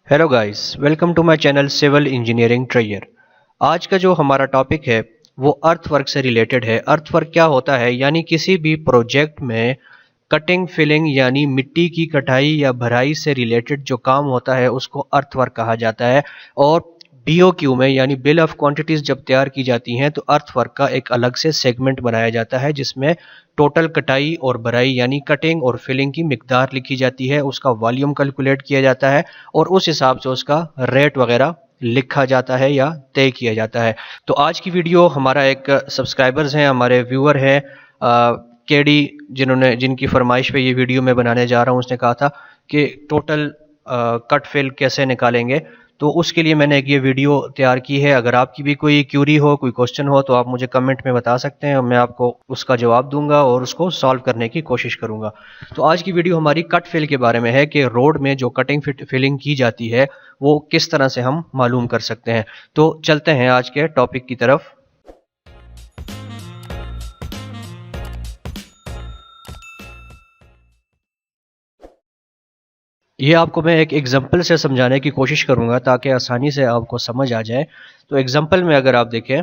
Hello guys, welcome to my channel civil engineering trainer. आज का जो हमारा टॉपिक है वो अर्थवर्क से रिलेटेड है। अर्थवर्क क्या होता है, यानी किसी भी प्रोजेक्ट में कटिंग फिलिंग यानी मिट्टी की कटाई या भराई से रिलेटेड जो काम होता है उसको अर्थवर्क कहा जाता है। और बीओक्यू में यानी बिल ऑफ क्वांटिटीज जब तैयार की जाती हैं तो अर्थवर्क का एक अलग से सेगमेंट बनाया जाता है जिसमें टोटल कटाई और भराई यानी कटिंग और फिलिंग की मिकदार लिखी जाती है, उसका वॉल्यूम कैलकुलेट किया जाता है और उस हिसाब से उसका रेट वगैरह लिखा जाता है या तय किया जाता है। तो आज की वीडियो हमारा एक सब्सक्राइबर्स हैं, हमारे व्यूअर हैं केडी, जिनकी फरमाइश पे ये वीडियो मैं बनाने जा रहा हूँ। उसने कहा था कि टोटल कट फिल कैसे निकालेंगे, तो उसके लिए मैंने एक ये वीडियो तैयार की है। अगर आपकी भी कोई क्यूरी हो, कोई क्वेश्चन हो तो आप मुझे कमेंट में बता सकते हैं और मैं आपको उसका जवाब दूंगा और उसको सॉल्व करने की कोशिश करूंगा। तो आज की वीडियो हमारी कट फिल के बारे में है कि रोड में जो कटिंग फिलिंग की जाती है वो किस तरह से हम मालूम कर सकते हैं। तो चलते हैं आज के टॉपिक की तरफ। ये आपको मैं एक एग्जांपल से समझाने की कोशिश करूंगा ताकि आसानी से आपको समझ आ जाए। तो एग्जांपल में अगर आप देखें,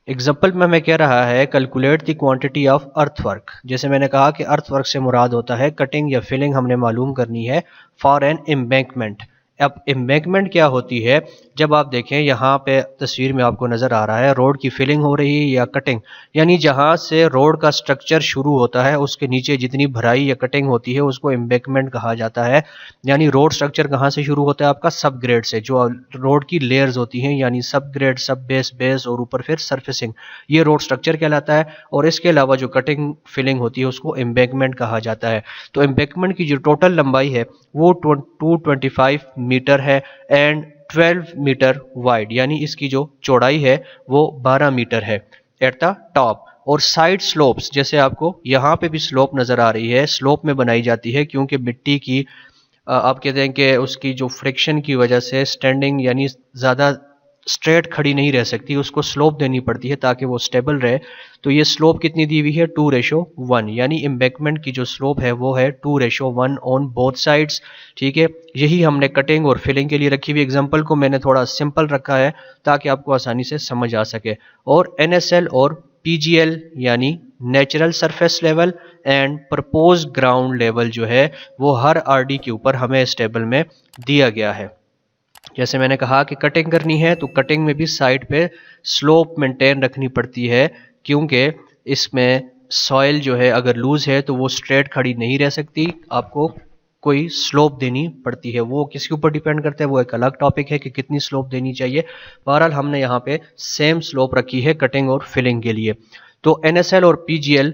एग्जाम्पल में हमें कह रहा है calculate the quantity of earthwork. जैसे मैंने कहा कि अर्थवर्क से मुराद होता है कटिंग या फिलिंग हमने मालूम करनी है फॉर एन एम्बैंकमेंट। अब एम्बैंकमेंट क्या होती है, जब आप देखें यहाँ पे तस्वीर में आपको नज़र आ रहा है रोड की फिलिंग हो रही है या कटिंग, यानी जहाँ से रोड का स्ट्रक्चर शुरू होता है उसके नीचे जितनी भराई या कटिंग होती है उसको एम्बैंकमेंट कहा जाता है। यानी रोड स्ट्रक्चर कहाँ से शुरू होता है, आपका सब ग्रेड से, जो रोड की लेयर्स होती हैं यानी सब ग्रेड, सब बेस, बेस और ऊपर फिर सरफेसिंग, ये रोड स्ट्रक्चर कहलाता है। और इसके अलावा जो कटिंग फिलिंग होती है उसको एम्बैंकमेंट कहा जाता है। तो एम्बैंकमेंट की जो टोटल लंबाई है वो 225 मीटर है एंड 12 मीटर वाइड, यानी इसकी जो चौड़ाई है वो 12 मीटर है एट द टॉप। और साइड स्लोप्स, जैसे आपको यहाँ पे भी स्लोप नजर आ रही है, स्लोप में बनाई जाती है क्योंकि मिट्टी की आप कहते हैं कि उसकी जो फ्रिक्शन की वजह से स्टैंडिंग यानी ज़्यादा स्ट्रेट खड़ी नहीं रह सकती, उसको स्लोप देनी पड़ती है ताकि वो स्टेबल रहे। तो ये स्लोप कितनी दी हुई है, 2:1, यानी एम्बैंकमेंट की जो स्लोप है वो है 2:1 ऑन बोथ साइड्स। ठीक है, यही हमने कटिंग और फिलिंग के लिए रखी हुई। एग्जांपल को मैंने थोड़ा सिंपल रखा है ताकि आपको आसानी से समझ आ सके। और NSL और PGL यानी natural surface level and propose ground level जो है वो हर RD के ऊपर हमें इस टेबल में दिया गया है। जैसे मैंने कहा कि कटिंग करनी है तो कटिंग में भी साइड पे स्लोप मेंटेन रखनी पड़ती है क्योंकि इसमें सॉइल जो है अगर लूज है तो वो स्ट्रेट खड़ी नहीं रह सकती, आपको कोई स्लोप देनी पड़ती है। वो किसके ऊपर डिपेंड करता है, वो एक अलग टॉपिक है कि कितनी स्लोप देनी चाहिए। बहरहाल हमने यहाँ पे सेम स्लोप रखी है कटिंग और फिलिंग के लिए। तो NSL और PGL,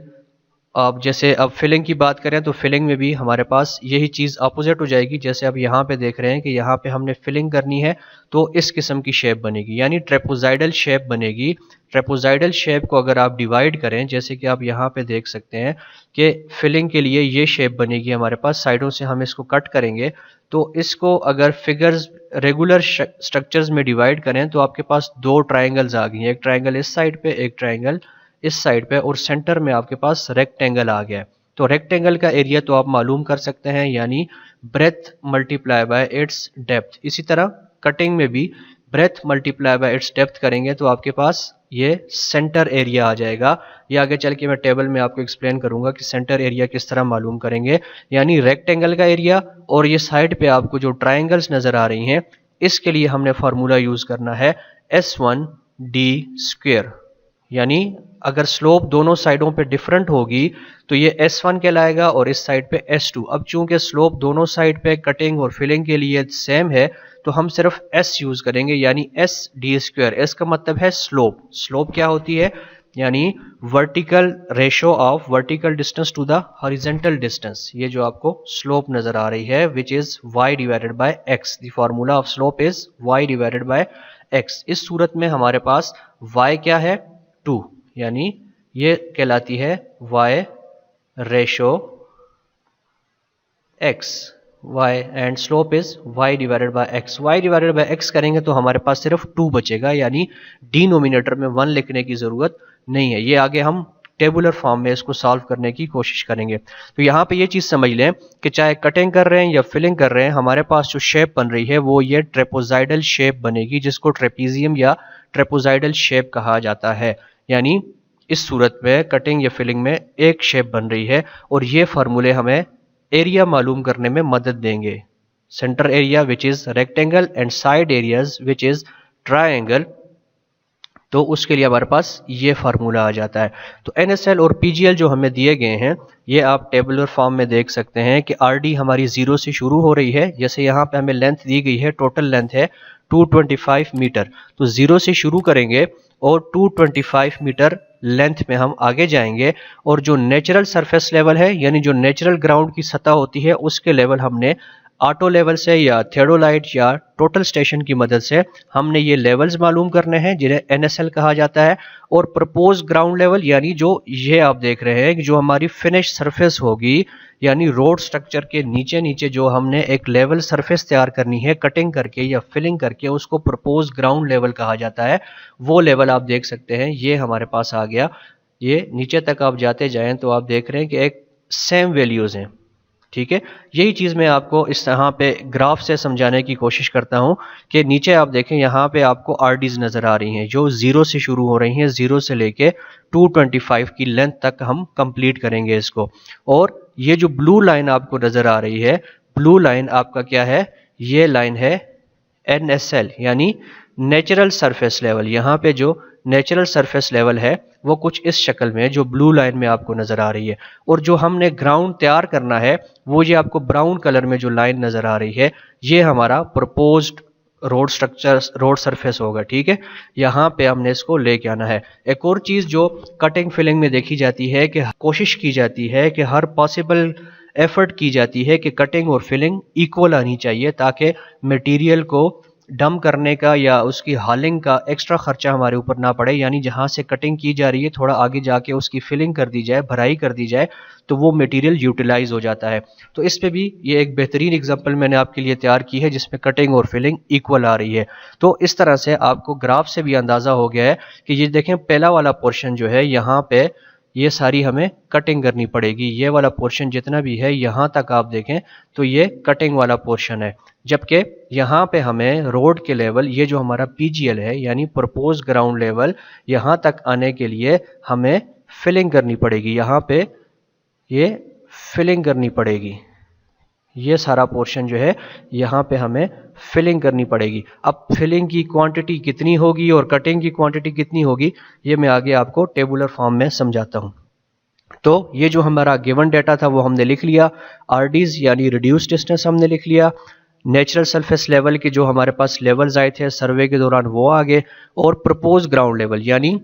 अब जैसे अब फिलिंग की बात करें तो फिलिंग में भी हमारे पास यही चीज़ अपोजिट हो जाएगी। जैसे अब यहाँ पे देख रहे हैं कि यहाँ पे हमने फिलिंग करनी है तो इस किस्म की शेप बनेगी, यानी ट्रेपोजाइडल शेप बनेगी। ट्रेपोजाइडल शेप को अगर आप डिवाइड करें, जैसे कि आप यहाँ पे देख सकते हैं कि फिलिंग के लिए ये शेप बनेगी हमारे पास, साइडों से हम इसको कट करेंगे तो इसको अगर फिगर्स रेगुलर स्ट्रक्चर्स में डिवाइड करें तो आपके पास दो ट्राइंगल्स आ गई हैं, एक ट्राइंगल इस साइड पे, एक ट्राइंगल इस साइड पे, और सेंटर में आपके पास रेक्टेंगल आ गया। तो रेक्टेंगल का एरिया तो आप मालूम कर सकते हैं, यानी breath multiply by it's depth. इसी तरह कटिंग में भी breath multiply by it's depth करेंगे तो आपके पास ये सेंटर एरिया आ जाएगा। ये आगे चल के मैं टेबल में आपको एक्सप्लेन करूंगा कि सेंटर एरिया किस तरह मालूम करेंगे, यानी रेक्टेंगल का एरिया। और ये साइड पे आपको जो ट्राइंगल्स नजर आ रही हैं इसके लिए हमने फार्मूला यूज करना है S1D², यानी अगर स्लोप दोनों साइडों पे डिफरेंट होगी तो ये S1 कहलाएगा और इस साइड पे S2। अब चूंकि स्लोप दोनों साइड पे कटिंग और फिलिंग के लिए सेम है तो हम सिर्फ S यूज करेंगे, यानी SD²। S का मतलब है स्लोप। स्लोप क्या होती है, यानी vertical ratio of vertical distance to the horizontal distance. ये जो आपको स्लोप नजर आ रही है which is y divided by x। The formula of slope is y divided by x। इस सूरत में हमारे पास y क्या है, 2, यानी ये कहलाती है y ratio x, y and slope is y divided by x। y divided by x करेंगे तो हमारे पास सिर्फ 2 बचेगा, यानी डिनोमिनेटर में 1 लिखने की जरूरत नहीं है। ये आगे हम टेबुलर फॉर्म में इसको सॉल्व करने की कोशिश करेंगे। तो यहाँ पे ये चीज़ समझ लें कि चाहे कटिंग कर रहे हैं या फिलिंग कर रहे हैं, हमारे पास जो शेप बन रही है वो ये ट्रेपोजाइडल शेप बनेगी, जिसको ट्रेपीजियम या ट्रेपोजाइडल शेप कहा जाता है। यानी इस सूरत में कटिंग या फिलिंग में एक शेप बन रही है, और ये फार्मूले हमें एरिया मालूम करने में मदद देंगे। Centre area which is rectangle and side areas which is triangle, तो उसके लिए हमारे पास ये फार्मूला आ जाता है। तो NSL और PGL जो हमें दिए गए हैं, ये आप टेबुलर फॉर्म में देख सकते हैं कि RD हमारी 0 से शुरू हो रही है। जैसे यहाँ पे हमें लेंथ दी गई है, टोटल लेंथ है 225 मीटर, तो 0 से शुरू करेंगे और 225 मीटर लेंथ में हम आगे जाएंगे, और जो नेचुरल सरफेस लेवल है, यानी जो नेचुरल ग्राउंड की सतह होती है, उसके लेवल हमने ऑटो लेवल से या थियोडोलाइट या टोटल स्टेशन की मदद से हमने ये लेवल्स मालूम करने हैं, जिन्हें NSL कहा जाता है। और प्रपोज ग्राउंड लेवल, यानी जो ये आप देख रहे हैं कि जो हमारी फिनिश सरफेस होगी, यानी रोड स्ट्रक्चर के नीचे नीचे जो हमने एक लेवल सरफेस तैयार करनी है कटिंग करके या फिलिंग करके, उसको प्रपोज ग्राउंड लेवल कहा जाता है। वो लेवल आप देख सकते हैं, ये हमारे पास आ गया। ये नीचे तक आप जाते जाएं तो आप देख रहे हैं कि एक सेम वैल्यूज़ हैं, ठीक है। यही चीज़ मैं आपको इस तरह पे ग्राफ से समझाने की कोशिश करता हूँ कि नीचे आप देखें, यहाँ पे आपको RDs नज़र आ रही हैं जो 0 से शुरू हो रही हैं। 0 से लेके 225 की लेंथ तक हम कंप्लीट करेंगे इसको। और ये जो ब्लू लाइन आपको नज़र आ रही है, ब्लू लाइन आपका क्या है, ये लाइन है NSL यानी नेचुरल सरफेस लेवल। यहाँ पे जो नेचुरल सरफेस लेवल है वो कुछ इस शक्ल में जो ब्लू लाइन में आपको नज़र आ रही है। और जो हमने ग्राउंड तैयार करना है वो ये आपको ब्राउन कलर में जो लाइन नज़र आ रही है, ये हमारा proposed road structure, road surface होगा, ठीक है। यहाँ पे हमने इसको लेके आना है। एक और चीज़ जो कटिंग फिलिंग में देखी जाती है कि कोशिश की जाती है कि हर पॉसिबल एफर्ट की जाती है कि कटिंग और फिलिंग इक्वल आनी चाहिए, ताकि मटेरियल को डंप करने का या उसकी हालिंग का एक्स्ट्रा खर्चा हमारे ऊपर ना पड़े। यानी जहाँ से कटिंग की जा रही है थोड़ा आगे जाके उसकी फिलिंग कर दी जाए, भराई कर दी जाए, तो वो मटेरियल यूटिलाइज हो जाता है। तो इस पे भी ये एक बेहतरीन एग्जांपल मैंने आपके लिए तैयार की है जिसमें कटिंग और फिलिंग इक्वल आ रही है। तो इस तरह से आपको ग्राफ से भी अंदाज़ा हो गया है कि ये देखें, पहला वाला पोर्शन जो है यहाँ पे ये सारी हमें कटिंग करनी पड़ेगी। ये वाला पोर्शन जितना भी है यहाँ तक आप देखें तो ये कटिंग वाला पोर्शन है, जबकि यहाँ पे हमें रोड के लेवल, ये जो हमारा PGL है यानी प्रपोज ग्राउंड लेवल, यहाँ तक आने के लिए हमें फिलिंग करनी पड़ेगी। यहाँ पे ये फिलिंग करनी पड़ेगी, ये सारा पोर्शन जो है यहाँ पे हमें फिलिंग करनी पड़ेगी। अब फिलिंग की क्वांटिटी कितनी होगी और कटिंग की क्वांटिटी कितनी होगी, ये मैं आगे आपको टेबुलर फॉर्म में समझाता हूँ। तो ये जो हमारा गिवन डेटा था वो हमने लिख लिया, RDs यानी रिड्यूस डिस्टेंस हमने लिख लिया, नेचुरल सरफेस लेवल के जो हमारे पास लेवल्स आए थे सर्वे के दौरान वो आ गए, और प्रपोज ग्राउंड लेवल यानी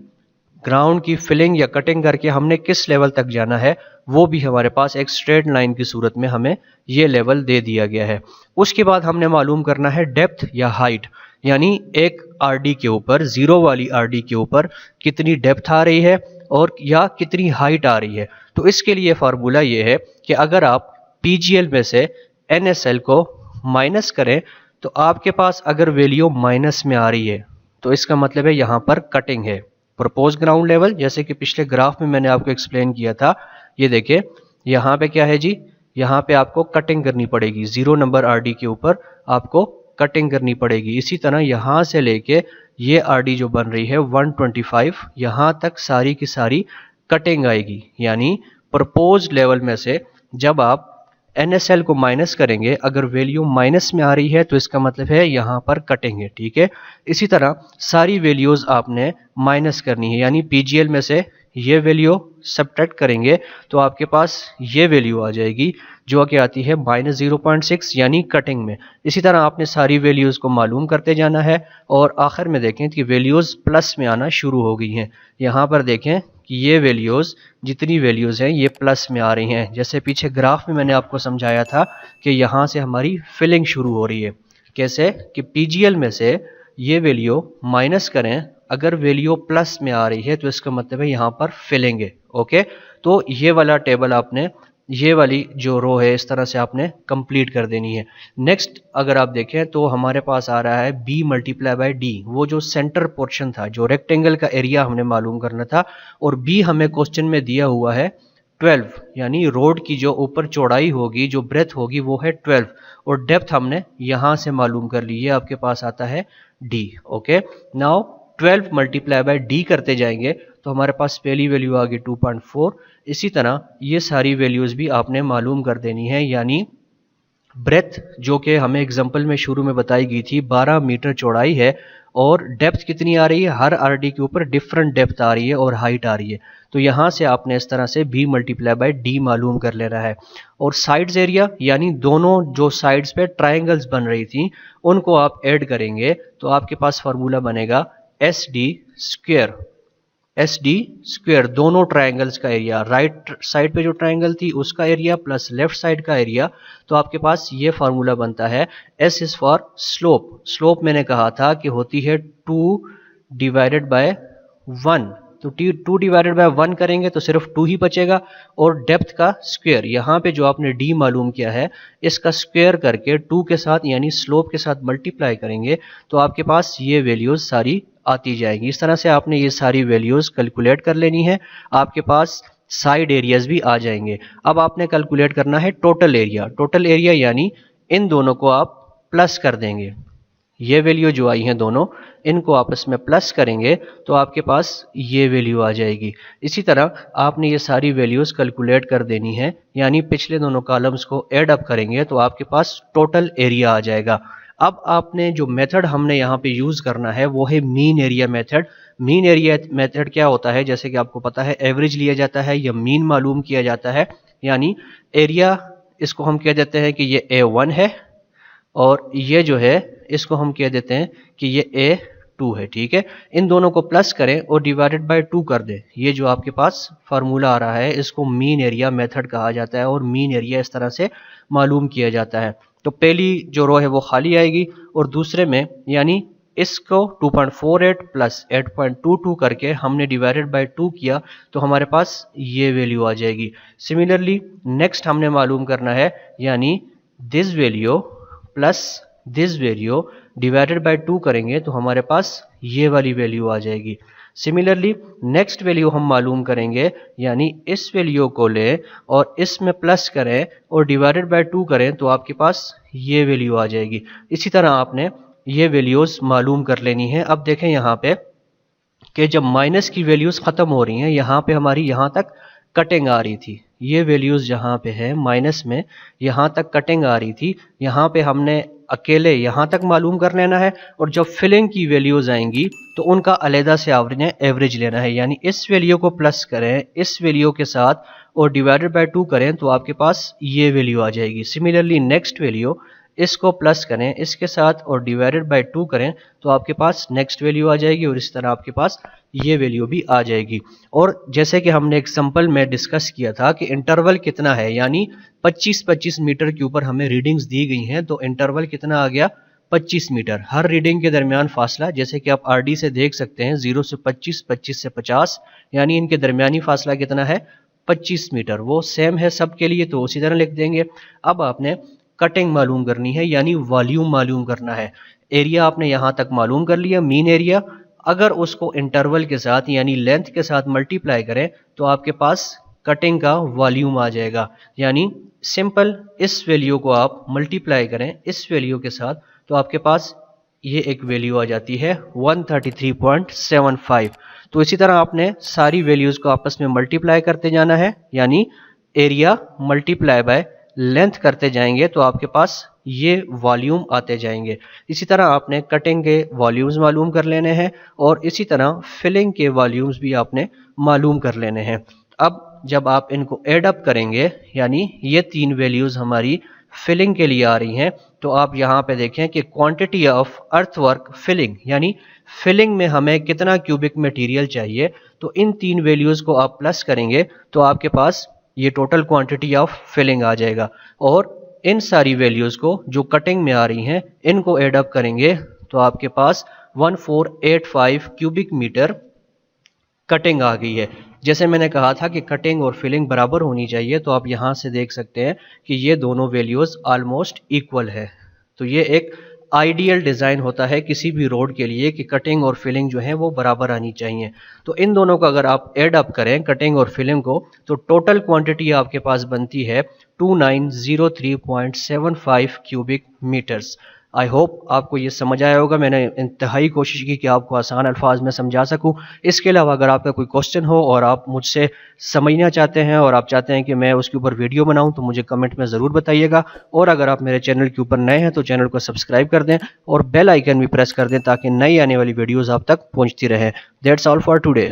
ग्राउंड की फिलिंग या कटिंग करके हमने किस लेवल तक जाना है वो भी हमारे पास एक स्ट्रेट लाइन की सूरत में हमें ये लेवल दे दिया गया है। उसके बाद हमने मालूम करना है डेप्थ या हाइट, यानी एक RD के ऊपर, 0 वाली RD के ऊपर कितनी डेप्थ आ रही है और या कितनी हाइट आ रही है। तो इसके लिए फार्मूला ये है कि अगर आप PGL में से NSL को माइनस करें तो आपके पास अगर वैल्यू माइनस में आ रही है तो इसका मतलब है यहाँ पर कटिंग है। प्रपोज ग्राउंड लेवल, जैसे कि पिछले ग्राफ में मैंने आपको एक्सप्लेन किया था, ये देखिए यहाँ पे क्या है जी, यहाँ पे आपको कटिंग करनी पड़ेगी, 0 नंबर RD के ऊपर आपको कटिंग करनी पड़ेगी। इसी तरह यहाँ से लेके ये RD जो बन रही है 125, यहाँ तक सारी की सारी कटिंग आएगी। यानी प्रपोज लेवल में से जब आप NSL को माइनस करेंगे, अगर वैल्यू माइनस में आ रही है तो इसका मतलब है यहाँ पर कटिंग है, ठीक है। इसी तरह सारी वैल्यूज़ आपने माइनस करनी है, यानी PGL में से ये वैल्यू सब्ट्रैक्ट करेंगे तो आपके पास ये वैल्यू आ जाएगी जो कि आती है -0.6 यानी कटिंग में। इसी तरह आपने सारी वैल्यूज़ को मालूम करते जाना है और आखिर में देखें कि वैल्यूज़ प्लस में आना शुरू हो गई हैं। यहाँ पर देखें कि ये वैल्यूज़, जितनी वैल्यूज़ हैं ये प्लस में आ रही हैं। जैसे पीछे ग्राफ में मैंने आपको समझाया था कि यहाँ से हमारी फिलिंग शुरू हो रही है। कैसे कि PGL में से ये वैल्यू माइनस करें, अगर वैल्यू प्लस में आ रही है तो इसका मतलब है यहाँ पर फिलिंग है। ओके, तो ये वाला टेबल आपने ये वाली जो रो है इस तरह से आपने कंप्लीट कर देनी है। नेक्स्ट अगर आप देखें तो हमारे पास आ रहा है b मल्टीप्लाई बाय डी, वो जो सेंटर पोर्शन था, जो रेक्टेंगल का एरिया हमने मालूम करना था, और b हमें क्वेश्चन में दिया हुआ है 12, यानी रोड की जो ऊपर चौड़ाई होगी, जो ब्रेथ होगी वो है 12, और डेप्थ हमने यहाँ से मालूम कर ली है, आपके पास आता है d। Okay, now 12 multiply by D करते जाएंगे तो हमारे पास पहली वैल्यू आ गई 2.4। इसी तरह ये सारी वैल्यूज़ भी आपने मालूम कर देनी है, यानी ब्रेथ जो कि हमें एग्जाम्पल में शुरू में बताई गई थी 12 मीटर चौड़ाई है, और डेप्थ कितनी आ रही है, हर आरडी के ऊपर डिफरेंट डेप्थ आ रही है और हाइट आ रही है। तो यहाँ से आपने इस तरह से b मल्टीप्लाई बाय डी मालूम कर लेना है। और साइड्स एरिया, यानी दोनों जो साइड्स पे ट्राइंगल्स बन रही थी उनको आप ऐड करेंगे तो आपके पास फार्मूला बनेगा एस डी स्क्वेयर, दोनों ट्राइंगल्स का एरिया, राइट साइड पे जो ट्राइंगल थी उसका एरिया प्लस लेफ्ट साइड का एरिया, तो आपके पास ये फार्मूला बनता है। एस इज फॉर स्लोप मैंने कहा था कि होती है 2 डिवाइडेड बाय 1, तो 2 डिवाइडेड बाय 1 करेंगे तो सिर्फ 2 ही बचेगा, और डेप्थ का स्क्वायर, यहाँ पे जो आपने d मालूम किया है इसका स्क्वायर करके 2 के साथ यानी स्लोप के साथ मल्टीप्लाई करेंगे तो आपके पास ये वैल्यूज सारी आती जाएगी। इस तरह से आपने ये सारी वैल्यूज कैलकुलेट कर लेनी है, आपके पास साइड एरियाज भी आ जाएंगे। अब आपने कैलकुलेट करना है टोटल एरिया, यानी इन दोनों को आप प्लस कर देंगे, ये वैल्यू जो आई हैं दोनों, इनको आपस में प्लस करेंगे तो आपके पास ये वैल्यू आ जाएगी। इसी तरह आपने ये सारी वैल्यूज़ कैलकुलेट कर देनी है, यानी पिछले दोनों कॉलम्स को ऐड अप करेंगे तो आपके पास टोटल एरिया आ जाएगा। अब आपने जो मेथड हमने यहाँ पे यूज़ करना है वो है mean area method. Mean area method क्या होता है, जैसे कि आपको पता है एवरेज लिया जाता है या मीन मालूम किया जाता है, यानी एरिया इसको हम कह देते हैं कि ये A1 है और ये जो है इसको हम कह देते हैं कि ये A2 है, ठीक है। इन दोनों को प्लस करें और डिवाइडेड बाय 2 कर दें, ये जो आपके पास फार्मूला आ रहा है इसको मीन एरिया मेथड कहा जाता है, और मीन एरिया इस तरह से मालूम किया जाता है। तो पहली जो रो है वो खाली आएगी और दूसरे में यानी इसको 2.48 प्लस 8.22 करके हमने डिवाइडेड बाय 2 किया तो हमारे पास ये वैल्यू आ जाएगी। सिमिलरली नेक्स्ट हमने मालूम करना है, यानी this value plus this value divided by 2 करेंगे तो हमारे पास ये वाली वैल्यू आ जाएगी। सिमिलरली नेक्स्ट वैल्यू हम मालूम करेंगे, यानी इस वैल्यू को लें और इसमें प्लस करें और डिवाइडेड बाय 2 करें तो आपके पास ये वैल्यू आ जाएगी। इसी तरह आपने ये वैल्यूज़ मालूम कर लेनी है। अब देखें यहाँ पे कि जब माइनस की वैल्यूज़ ख़त्म हो रही हैं, यहाँ पे हमारी यहाँ तक कटिंग आ रही थी, ये वैल्यूज़ जहाँ पे है माइनस में यहाँ तक कटिंग आ रही थी, यहाँ पे हमने अकेले यहाँ तक मालूम कर लेना है, और जब फिलिंग की वैल्यूज़ आएंगी तो उनका अलहदा से एवरेज लेना है, यानी इस वैल्यू को प्लस करें इस वैल्यू के साथ और डिवाइडेड बाय 2 करें तो आपके पास ये वैल्यू आ जाएगी। सिमिलरली नेक्स्ट वैल्यू इसको प्लस करें इसके साथ और डिवाइडेड बाय 2 करें तो आपके पास नेक्स्ट वैल्यू आ जाएगी, और इस तरह आपके पास ये वैल्यू भी आ जाएगी। और जैसे कि हमने एग्जांपल में डिस्कस किया था कि इंटरवल कितना है, यानी 25-25 मीटर के ऊपर हमें रीडिंग्स दी गई हैं, तो इंटरवल कितना आ गया 25 मीटर। हर रीडिंग के दरमियान फासला, जैसे कि आप आरडी से देख सकते हैं 0 से 25, 25 से 50, यानी इनके दरमियानी फासला कितना है 25 मीटर। वो सेम है सबके लिए तो उसी तरह लिख देंगे। अब आपने कटिंग मालूम करनी है, यानी वॉल्यूम मालूम करना है। एरिया आपने यहाँ तक मालूम कर लिया, मीन एरिया, अगर उसको इंटरवल के साथ यानी लेंथ के साथ मल्टीप्लाई करें तो आपके पास कटिंग का वॉल्यूम आ जाएगा। यानी सिंपल इस वैल्यू को आप मल्टीप्लाई करें इस वैल्यू के साथ तो आपके पास ये एक वैल्यू आ जाती है 133.75। तो इसी तरह आपने सारी वैल्यूज़ को आपस में मल्टीप्लाई करते जाना है, यानी एरिया मल्टीप्लाई बाय लेंथ करते जाएंगे तो आपके पास ये वॉल्यूम आते जाएंगे। इसी तरह आपने कटिंग के वॉल्यूम्स मालूम कर लेने हैं और इसी तरह फिलिंग के वॉल्यूम्स भी आपने मालूम कर लेने हैं। अब जब आप इनको ऐड अप करेंगे, यानी ये 3 वैल्यूज़ हमारी फिलिंग के लिए आ रही हैं, तो आप यहाँ पे देखें कि क्वांटिटी ऑफ अर्थवर्क फिलिंग, यानी फिलिंग में हमें कितना क्यूबिक मटेरियल चाहिए, तो इन 3 वैल्यूज़ को आप प्लस करेंगे तो आपके पास ये टोटल क्वांटिटी ऑफ फिलिंग आ जाएगा। और इन सारी वैल्यूज़ को जो कटिंग में आ रही हैं इनको ऐड अप करेंगे तो आपके पास 1485 क्यूबिक मीटर कटिंग आ गई है। जैसे मैंने कहा था कि कटिंग और फिलिंग बराबर होनी चाहिए, तो आप यहाँ से देख सकते हैं कि ये दोनों वैल्यूज़ ऑलमोस्ट इक्वल है। तो ये एक आइडियल डिज़ाइन होता है किसी भी रोड के लिए कि कटिंग और फिलिंग जो है वो बराबर आनी चाहिए। तो इन दोनों का अगर आप ऐड अप करें कटिंग और फिलिंग को, तो टोटल क्वांटिटी आपके पास बनती है 2903.75 क्यूबिक मीटर्स। आई होप आपको ये समझ आया होगा। मैंने इंतहाई कोशिश की कि आपको आसान अल्फाज में समझा सकूं। इसके अलावा अगर आपका कोई क्वेश्चन हो और आप मुझसे समझना चाहते हैं और आप चाहते हैं कि मैं उसके ऊपर वीडियो बनाऊं, तो मुझे कमेंट में ज़रूर बताइएगा। और अगर आप मेरे चैनल के ऊपर नए हैं तो चैनल को सब्सक्राइब कर दें और बेल आइकन भी प्रेस कर दें ताकि नई आने वाली वीडियोज़ आप तक पहुँचती रहें। That's all for today.